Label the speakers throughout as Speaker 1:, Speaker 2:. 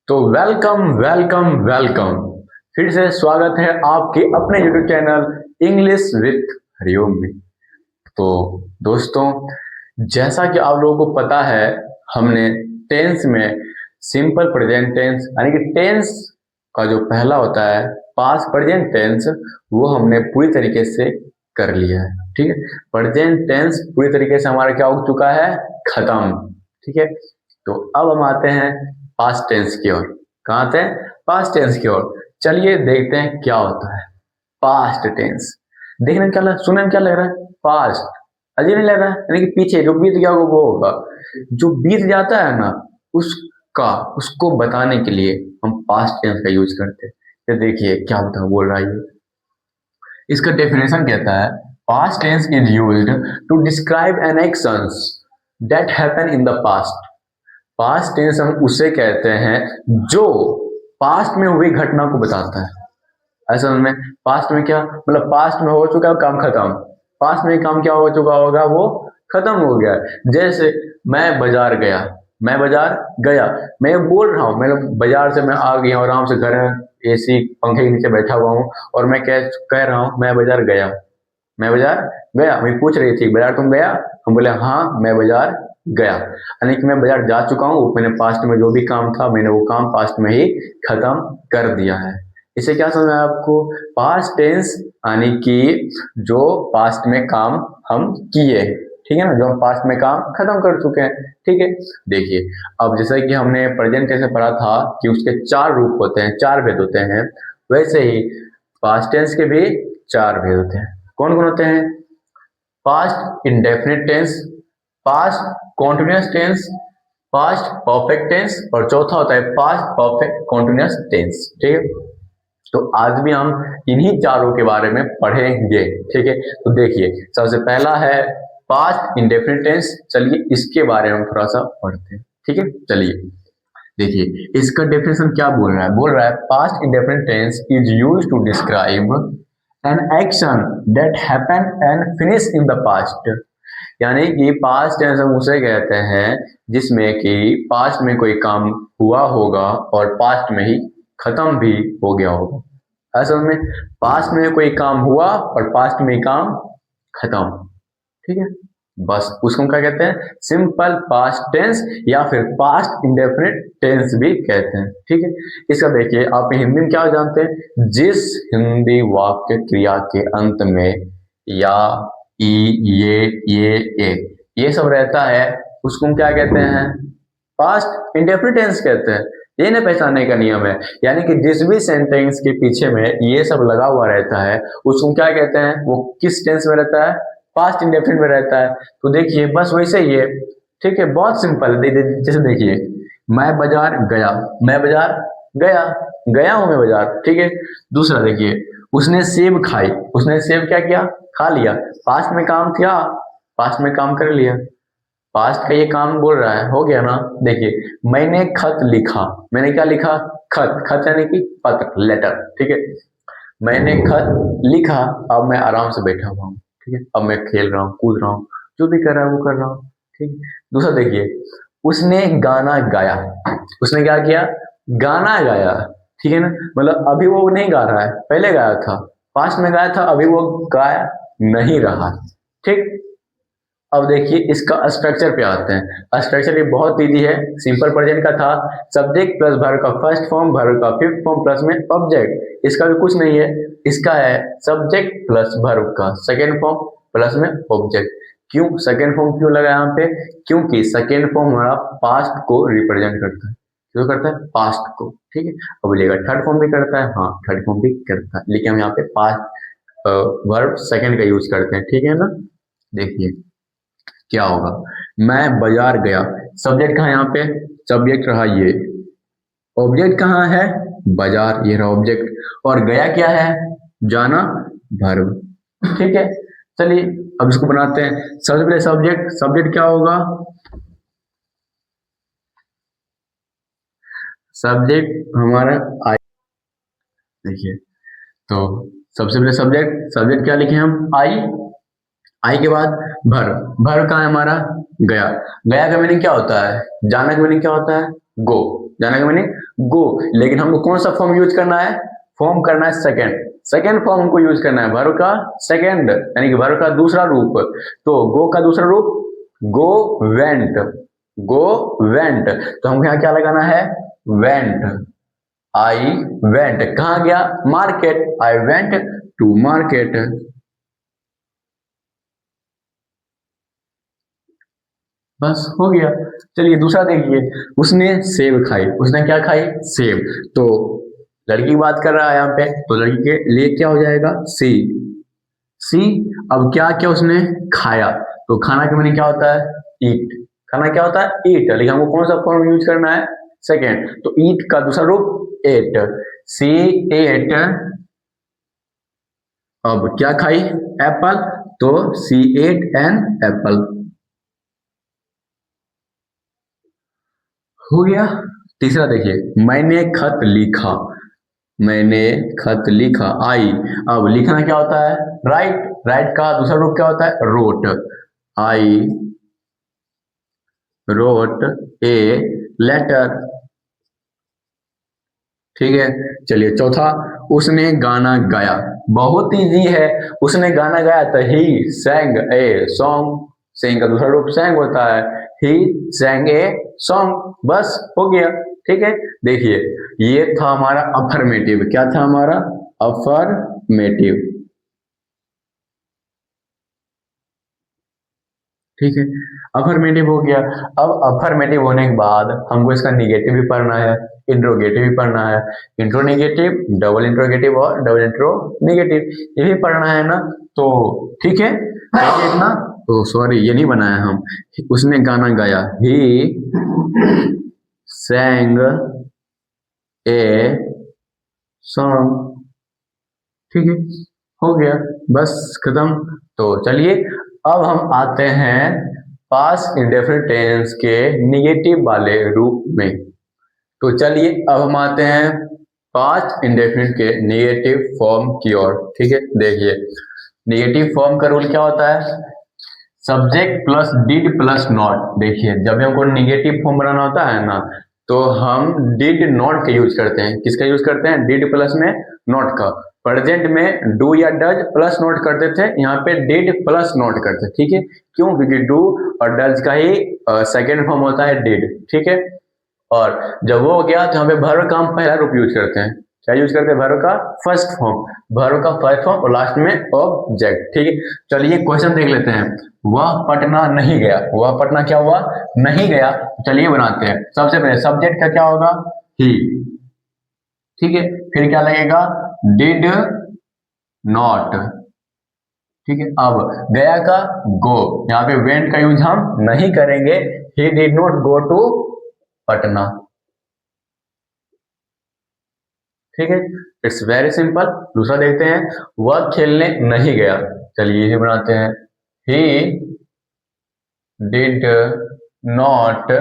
Speaker 1: तो welcome welcome welcome. फिर से स्वागत है आपके अपने YouTube channel English with Hariom में। तो दोस्तों, जैसा कि आप लोगों को पता है, हमने टेंस में सिंपल प्रेजेंट टेंस यानी कि टेंस का जो पहला होता है पास्ट प्रेजेंट टेंस, वो हमने पूरी तरीके से कर लिया है। ठीक है, प्रेजेंट टेंस पूरी तरीके से हमारा क्या हो चुका है, खत्म। ठीक है, तो अब हम आते हैं पास्ट टेंस की ओर। कहाँ आते हैं, पास्ट टेंस की ओर। चलिए देखते हैं क्या होता है पास्ट टेंस। देखने में क्या सुनने में क्या लग रहा है, पास्ट। अजीब नहीं लग रहा है, यानी कि पीछे जो बीत गया वो होगा। जो बीत जाता है ना, उसको बताने के लिए हम पास्ट टेंस का यूज करते हैं। तो देखिए क्या होता है, बोल रहा है ये। इसका डेफिनेशन कहता है, past tense is used to describe an actions that happen in the past. Past tense हम उसे कहते हैं जो पास्ट में हुई घटना को बताता है। ऐसा में पास्ट में क्या मतलब, पास्ट में हो चुका है काम खत्म। पास्ट में काम क्या हो चुका होगा, वो खत्म हो गया। जैसे मैं बाजार गया, मैं बाजार गया, मैं बोल रहा हूँ, मैं बाजार से मैं आ गया हूँ, आराम से घर में एसी पंखे के नीचे बैठा हुआ हूँ और मैं कह रहा हूँ मैं बाजार गया। मैं बाजार गया, मैं पूछ रही थी बाजार तुम गया, हम बोले हाँ मैं बाजार गया, यानी कि मैं बाजार जा चुका हूँ। मैंने पास्ट में जो भी काम था मैंने वो काम पास्ट में ही खत्म कर दिया है। इसे क्या समझ में आया आपको, पास्ट टेंस यानी कि जो पास्ट में काम हम किए, ठीक है ना, जो हम पास्ट में काम खत्म कर चुके हैं। ठीक है, देखिए अब जैसे कि हमने प्रेजेंट टेंस में पढ़ा था कि उसके चार रूप होते हैं, चार भेद होते हैं, वैसे ही पास्ट टेंस के भी चार भेद होते हैं। कौन कौन होते हैं, past indefinite tense, past continuous tense, past perfect tense और चौथा होता है पास्ट परफेक्ट कॉन्टिन्यूस टेंस। ठीक है, तो आज भी हम इन्हीं चारों के बारे में पढ़ेंगे। ठीक है, तो देखिए सबसे पहला है पास्ट इंडेफिनिट टेंस। चलिए इसके बारे में थोड़ा सा पढ़ते हैं। ठीक है, चलिए देखिए इसका डेफिनेशन क्या बोल रहा है past indefinite tense is used to describe an action that happen and finish in the past. यानी कि पास्ट टेंस हम उसे कहते हैं जिसमें कि पास्ट में कोई काम हुआ होगा और पास्ट में ही खत्म भी हो गया होगा। असल में पास्ट में कोई काम हुआ और पास्ट में ही काम खत्म। ठीक है, बस उसको हम क्या कहते हैं, सिंपल पास्ट टेंस या फिर पास्ट इंडेफिनिट टेंस भी कहते हैं। ठीक है, इसका देखिए आप हिंदी में क्या जानते हैं, जिस हिंदी वाक्य क्रिया के अंत में या ई ये ये सब रहता है उसको हम क्या कहते हैं, पास्ट इंडेफिनिट टेंस कहते हैं। ये ना पहचानने का नियम है, यानी कि जिस भी सेंटेंस के पीछे में ये सब लगा हुआ रहता है उसको क्या कहते हैं, वो किस टेंस में रहता है, पास्ट इंडेफिनिट में रहता है। तो देखिए बस वैसे ही है। ठीक है, बहुत सिंपल। जैसे देखिए मैं बाजार गया, मैं बाजार गया, गया हूं मैं बाजार। ठीक है, दूसरा देखिए उसने सेब खाई, उसने सेब क्या किया, खा लिया। पास्ट में काम किया, पास्ट में काम कर लिया, पास्ट का ये काम बोल रहा है, हो गया ना। देखिए मैंने खत लिखा, मैंने क्या लिखा, खत, खत यानी कि पत्र, लेटर। ठीक है, मैंने खत लिखा, अब मैं आराम से बैठा हुआ हूँ। ठीक है, अब मैं खेल रहा हूँ, कूद रहा हूँ, जो भी कर रहा है वो कर रहा हूँ। ठीक है, दूसरा देखिए उसने गाना गाया, उसने क्या किया, गाना गाया। ठीक है ना, मतलब अभी वो नहीं गा रहा है, पहले गाया था, पास्ट में गाया था, अभी वो गाया नहीं रहा। ठीक, अब देखिए इसका स्ट्रक्चर पे आते हैं। स्ट्रक्चर ये बहुत इजी है, सिंपल प्रेजेंट का था, सब्जेक्ट प्लस वर्ब का फर्स्ट फॉर्म, वर्ब का फिफ्थ फॉर्म प्लस में ऑब्जेक्ट। इसका भी कुछ नहीं है, इसका है सब्जेक्ट प्लस वर्ब का सेकेंड फॉर्म प्लस में ऑब्जेक्ट। क्यों सेकेंड फॉर्म क्यों लगा यहाँ पे, क्योंकि सेकेंड फॉर्म हमारा पास्ट को रिप्रेजेंट करता है। क्यों करता है, पास्ट को। ठीक है, अब बोलिएगा थर्ड फॉर्म भी करता है, हाँ थर्ड फॉर्म भी करता है, लेकिन हम यहाँ पे पास्ट वर्ब सेकेंड का यूज करते हैं। ठीक है ना, देखिए क्या होगा, मैं बाजार गया, सब्जेक्ट कहाँ यहाँ पे, सब्जेक्ट रहा ये, ऑब्जेक्ट कहाँ है, बाजार, ये रहा ऑब्जेक्ट, और गया क्या है, जाना, वर्ब। ठीक है, चलिए अब इसको बनाते हैं। सबसे पहले सब्जेक्ट, सब्जेक्ट क्या होगा, सब्जेक्ट हमारा आई। देखिए तो सबसे पहले सब्जेक्ट, सब्जेक्ट क्या लिखे हम, आई। आई के बाद भर, भर कहाँ है हमारा, गया। गया का मीनिंग क्या होता है, जाना का मीनिंग क्या होता है, गो, जाना का मीनिंग गो, लेकिन हमको कौन सा फॉर्म यूज करना है? फॉर्म करना है सेकेंड फॉर्म हमको यूज करना है, वर्ब का सेकेंड यानी कि वर्ब का दूसरा रूप। तो गो का दूसरा रूप गो वेंट, गो वेंट, तो हमको यहाँ क्या लगाना है? वेंट, आई वेंट, कहाँ गया? Market, I went to market. बस हो गया। चलिए दूसरा देखिए, उसने सेब खाई, उसने क्या खाई? सेब। तो लड़की की बात कर रहा है यहाँ पे, तो लड़की के लिए क्या हो जाएगा? सी, सी। अब क्या क्या उसने खाया, तो खाना के मैंने क्या होता है? ईट, खाना क्या होता है? ईट, लेकिन हमको कौन सा फॉर्म यूज करना है? सेकेंड, तो ईट का दूसरा रूप एट, सी एट। अब क्या खाई? एप्पल, तो सी एट एन एप्पल। हो गया। तीसरा देखिए, मैंने खत लिखा, मैंने खत लिखा, आई। अब लिखना क्या होता है? राइट, राइट का दूसरा रूप क्या होता है? Wrote, I wrote a letter. ठीक है, चलिए चौथा, उसने गाना गाया, बहुत इजी है। उसने गाना गाया तो ही सैंग ए सॉन्ग, सैंग का दूसरा रूप सैंग होता है, ही सैंग ए सॉन्ग, बस हो गया। ठीक है, देखिए ये था हमारा अफर्मेटिव, क्या था हमारा? अफर्मेटिव। ठीक है, अफर्मेटिव हो गया। अब अफर्मेटिव होने के बाद हमको इसका निगेटिव भी पढ़ना है, इंट्रोगेटिव भी पढ़ना है, इंट्रोनेगेटिव, डबल इंट्रोगेटिव और डबल इंट्रोनेगेटिव, ये भी पढ़ना है ना। तो ठीक है, इतना तो सॉरी ये नहीं बनाया हम। उसने गाना गाया, ही sang ए सॉन्ग। ठीक है, हो गया, बस खत्म। तो चलिए अब हम आते हैं पास्ट इंडेफिनिट टेंस के निगेटिव वाले रूप में। तो चलिए अब हम आते हैं पास्ट इंडेफिनिट के निगेटिव फॉर्म की ओर। ठीक है, देखिए निगेटिव फॉर्म का रूल क्या होता है? Subject plus did plus not. देखिए जब भी हमको निगेटिव फॉर्म बनाना होता है ना, तो हम डिड नॉट का यूज करते हैं। किसका यूज करते हैं? डिड प्लस में नॉट का। प्रेजेंट में डू या डज प्लस नॉट करते थे, यहाँ पे डिड प्लस नॉट करते हैं। ठीक है, क्यों? क्योंकि डू और डज का ही सेकेंड फॉर्म होता है डिड। ठीक है, और जब वो हो गया तो यहाँ पे वर्ब का हम पहला रूप यूज करते हैं। क्या यूज करते हैं? वर्ब का फर्स्ट फॉर्म, वर्ब का फर्स्ट फॉर्म और लास्ट में ऑब्जेक्ट। ठीक है, चलिए क्वेश्चन देख लेते हैं। वह पटना नहीं गया, वह पटना क्या हुआ? नहीं गया। चलिए बनाते हैं। सबसे पहले सब्जेक्ट का क्या होगा? ही। ठीक है, फिर क्या लगेगा? Did not. ठीक है, अब गया का गो, यहाँ पे वेंट का यूज हम नहीं करेंगे। He did not go to Patna. ठीक है, इट्स वेरी सिंपल। दूसरा देखते हैं, वह खेलने नहीं गया। चलिए ये बनाते हैं, he did not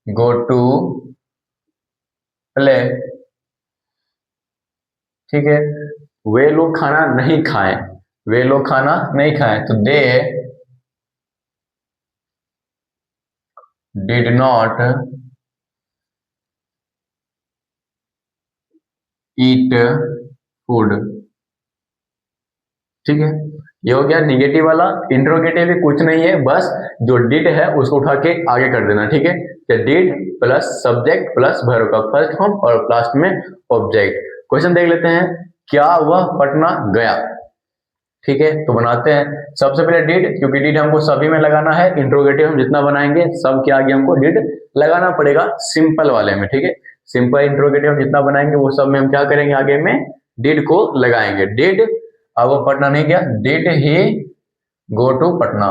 Speaker 1: go to play. ठीक है, वे लोग खाना नहीं खाए, वे लोग खाना नहीं खाए, तो they did not eat food. ठीक है, ये हो गया निगेटिव वाला। इंट्रोगेटिव भी कुछ नहीं है, बस जो डिड है उसको उठा के आगे कर देना। ठीक है, तो did plus subject plus verb का फर्स्ट फॉर्म और लास्ट में ऑब्जेक्ट। क्वेश्चन देख लेते हैं, क्या वह पटना गया? ठीक है, तो बनाते हैं। सबसे पहले डिड, क्योंकि डिड हमको सभी में लगाना है। इंट्रोगेटिव हम जितना बनाएंगे सब के आगे हमको डिड लगाना पड़ेगा, सिंपल वाले में। ठीक है, सिंपल इंट्रोगेटिव हम जितना बनाएंगे वो सब में हम क्या करेंगे? आगे में डिड को लगाएंगे। डिड, अब वो पटना नहीं गया, did he go to Patna.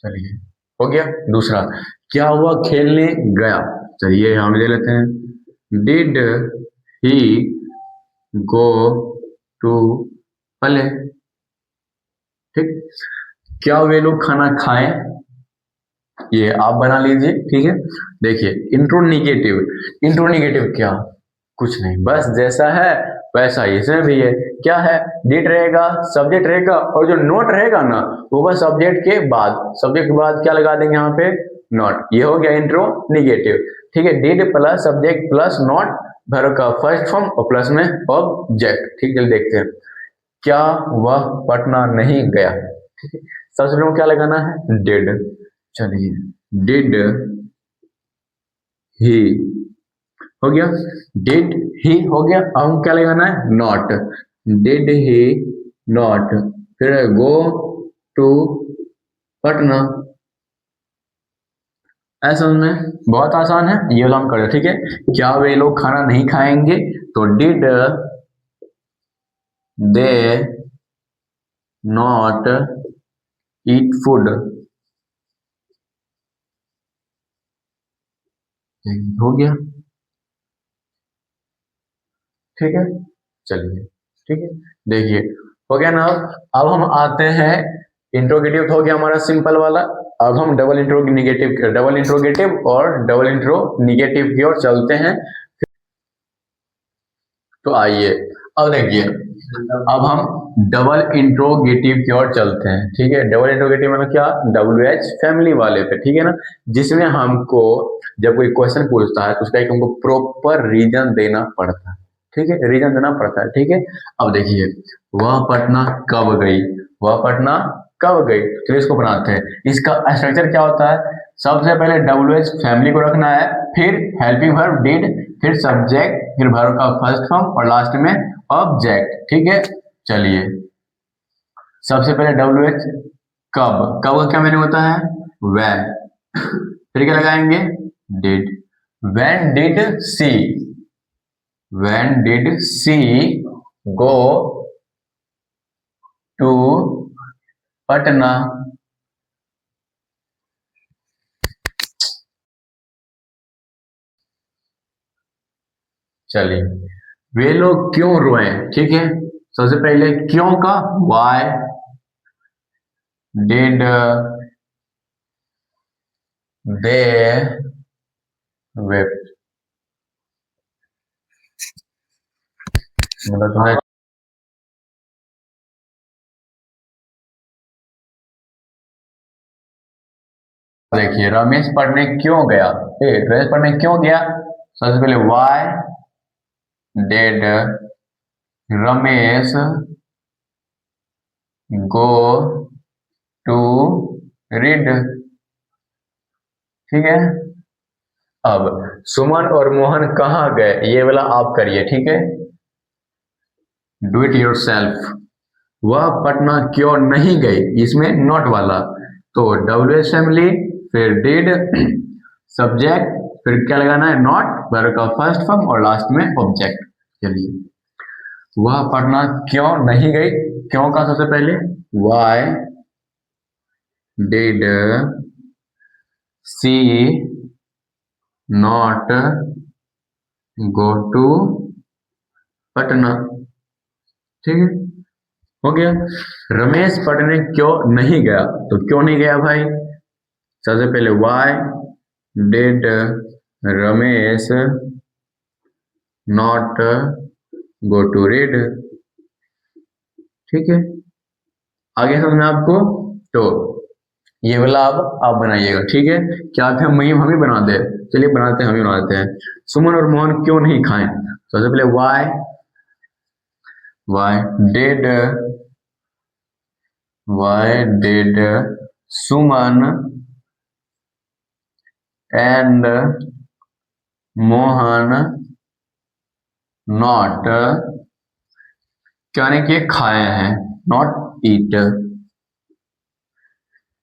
Speaker 1: चलिए हो गया। दूसरा, क्या हुआ? खेलने गया। चलिए हम ले लेते हैं, did he go to play. ठीक, क्या वे लोग खाना खाएं? ये आप बना लीजिए। ठीक है, देखिए इंट्रोनिगेटिव, इंट्रोनिगेटिव क्या? कुछ नहीं, बस जैसा है वैसा ही इसमें भी है, क्या है, डिड रहेगा, सब्जेक्ट रहेगा, और जो नॉट रहेगा ना वो बस सब्जेक्ट के बाद क्या लगा देंगे यहाँ पे, नॉट। ये हो गया इंट्रोगेटिव, ठीक है। Did plus subject plus not, verb का फर्स्ट फॉर्म और प्लस में ऑब्जेक्ट, ठीक है। देखते हैं, क्या वह पटना नहीं गया, ठीक है। सबसे पहले क्या लगाना है, डिड। चलिए, डिड ही हो गया, डिड ही हो गया। अब हम क्या लगाना है, नॉट। डिड ही नॉट, फिर गो टू पटना। ऐसा में बहुत आसान है, ये वाला हम करें, ठीक है। क्या वे लोग खाना नहीं खाएंगे, तो did they not eat food, हो गया, ठीक है। चलिए, ठीक है, देखिए हो गया ना। अब हम आते हैं, इंट्रोगेटिव तो हो गया हमारा सिंपल वाला। अब हम डबल इंट्रोगेटिव और डबल इंट्रोगेटिव की ओर चलते हैं। तो आइए, अब देखिए, अब हम डबल इंट्रोगेटिव की ओर चलते हैं, ठीक है। डबल इंट्रोगेटिव मतलब क्या, WH फैमिली वाले पे, ठीक है ना, जिसमें हमको जब कोई क्वेश्चन पूछता है तो उसका एक हमको प्रॉपर रीजन देना पड़ता है, ठीक है, रीजन देना पड़ता है, ठीक है। अब देखिए, वह पटना कब गई, वह पटना कब गई, तो इसको बनाते हैं। इसका स्ट्रक्चर क्या होता है, सबसे पहले WH फैमिली को रखना है, फिर हेल्पिंग वर्ब डिड, फिर सब्जेक्ट, फिर वर्ब का फर्स्ट फॉर्म और लास्ट में ऑब्जेक्ट, ठीक है। चलिए, सबसे पहले WH कब, कब का क्या मीनिंग होता है, when, फिर क्या लगाएंगे, did. when did she go to Patna, चलिए, वे लोग क्यों रोए, ठीक है। सबसे पहले क्यों का, why did they weep, मतलब तुम्हें, देखिए, रमेश पढ़ने क्यों गया, रमेश पढ़ने क्यों गया, सबसे पहले why did Ramesh go to read, ठीक है। अब सुमन और मोहन कहाँ गए, ये वाला आप करिए, ठीक है, डू इट योरसेल्फ। वह पटना क्यों नहीं गई, इसमें नॉट वाला, तो WH फैमिली, फिर डिड, सब्जेक्ट, फिर क्या लगाना है, नॉट, वर्ब का फर्स्ट फॉर्म और लास्ट में ऑब्जेक्ट। चलिए, वह पटना क्यों नहीं गई, क्यों का सबसे पहले, why did she not go to Patna, ठीक है, हो गया। रमेश पढ़ने क्यों नहीं गया, तो क्यों नहीं गया भाई, सबसे पहले why did Ramesh not go to read, ठीक है। आगे समझ में आपको, तो ये वाला अब आप बनाइएगा, ठीक है। क्या हम ही बना दे, चलिए बनाते हैं, हम ही बनाते हैं। सुमन और मोहन क्यों नहीं खाएं, सबसे पहले why did Suman and Mohan not, क्या नहीं किए, खाए हैं, नॉट ईट,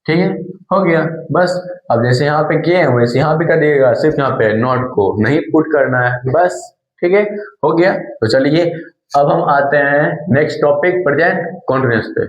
Speaker 1: ठीक है, हो गया बस। अब जैसे यहाँ पे किए हैं वैसे यहाँ पे कर दिएगा, सिर्फ यहाँ पे नॉट को नहीं पुट करना है, बस, ठीक है, हो गया। तो चलिए, अब हम आते हैं नेक्स्ट टॉपिक, प्रेजेंट कॉन्टिन्यूअस पे।